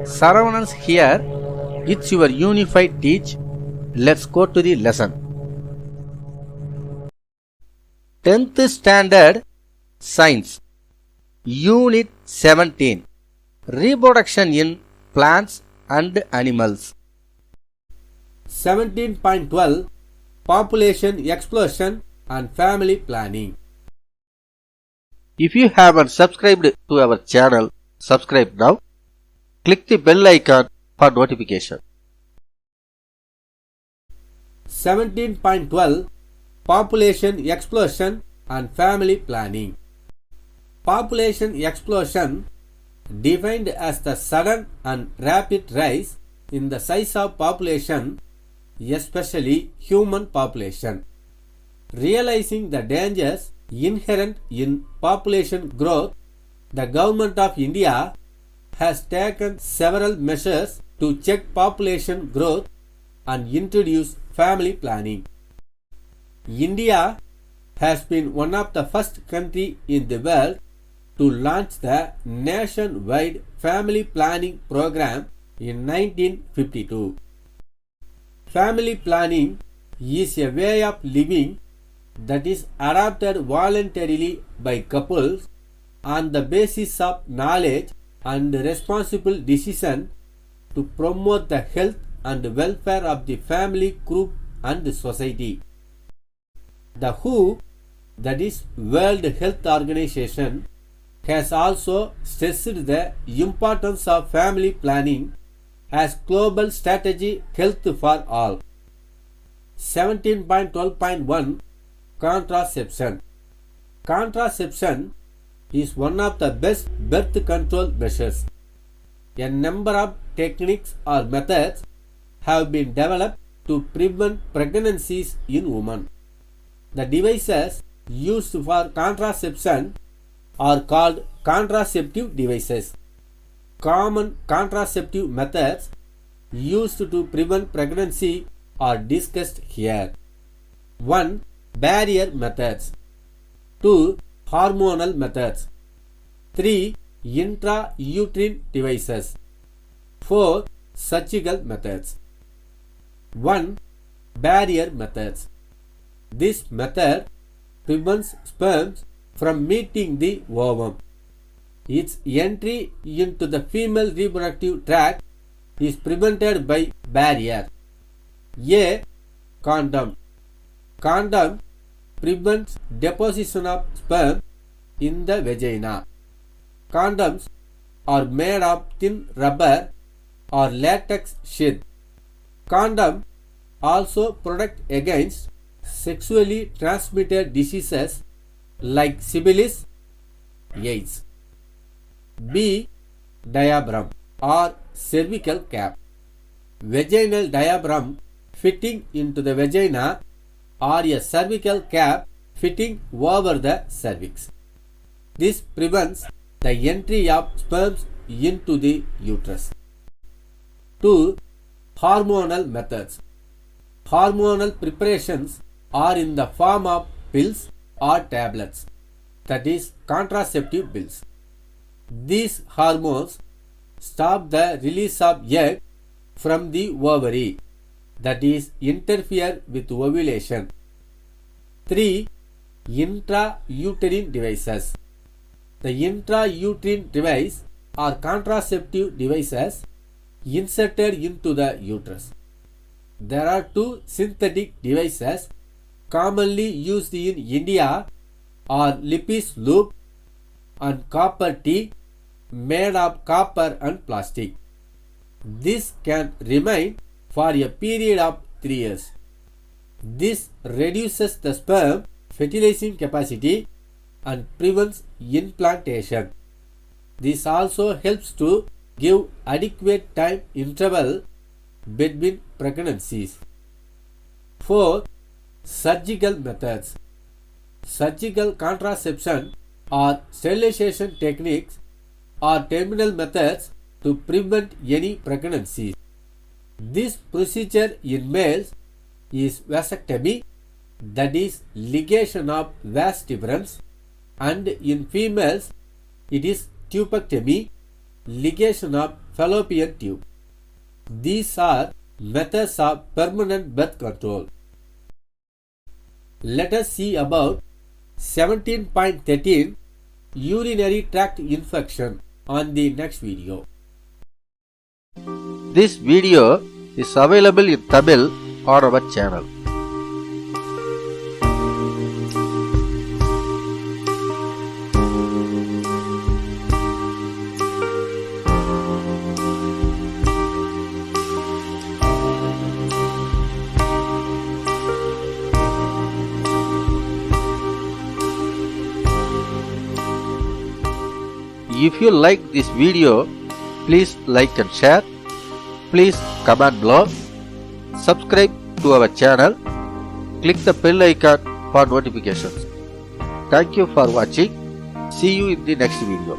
Surroundings here, it's your unified teach. Let's go to the lesson. 10th Standard Science, Unit-17, Reproduction in Plants and Animals. 17.12 Population Explosion and Family Planning. If you haven't subscribed to our channel, subscribe now. Click the bell icon for notification. 17.12 Population Explosion and Family Planning. Population explosion, defined as the sudden and rapid rise in the size of population, especially human population. Realizing the dangers inherent in population growth, the Government of India has taken several measures to check population growth and introduce family planning. India has been one of the first countries in the world to launch the nationwide family planning program in 1952. Family planning is a way of living that is adopted voluntarily by couples on the basis of knowledge and responsible decision to promote the health and welfare of the family group and society. The WHO, that is World Health Organization, has also stressed the importance of family planning as global strategy health for all. 17.12.1 Contraception. Contraception is one of the best birth control measures. A number of techniques or methods have been developed to prevent pregnancies in women. The devices used for contraception are called contraceptive devices. Common contraceptive methods used to prevent pregnancy are discussed here. 1. Barrier methods. 2. Hormonal methods. 3. Intra-Uterine devices. 4. Surgical methods. 1. Barrier methods. This method prevents sperms from meeting the ovum. Its entry into the female reproductive tract is prevented by barrier. A. Condom. Condom prevents deposition of sperm in the vagina. Condoms are made of thin rubber or latex sheath. Condom also protect against sexually transmitted diseases like syphilis, AIDS. B. Diaphragm or cervical cap. Vaginal diaphragm fitting into the vagina or a cervical cap fitting over the cervix. This prevents the entry of sperms into the uterus. 2. Hormonal methods. Hormonal preparations are in the form of pills or tablets, that is contraceptive pills. These hormones stop the release of egg from the ovary, that is interfere with ovulation. 3. Intra-Uterine devices. The intra-uterine device are contraceptive devices inserted into the uterus. There are two synthetic devices commonly used in India are Lipis loop and copper T made of copper and plastic. This can remain for a period of 3 years. This reduces the sperm fertilizing capacity and prevents implantation. This also helps to give adequate time interval between pregnancies. 4. Surgical methods. Surgical contraception or sterilization techniques are terminal methods to prevent any pregnancies. This procedure in males is vasectomy, that is ligation of vas deferens, and in females it is tubectomy, ligation of fallopian tube. These are methods of permanent birth control. Let us see about 17.13 urinary tract infection on the next video. This video is available in Tamil on our channel. If you like this video, please like and share. Please comment below. Subscribe to our channel. Click the bell icon for notifications. Thank you for watching. See you in the next video.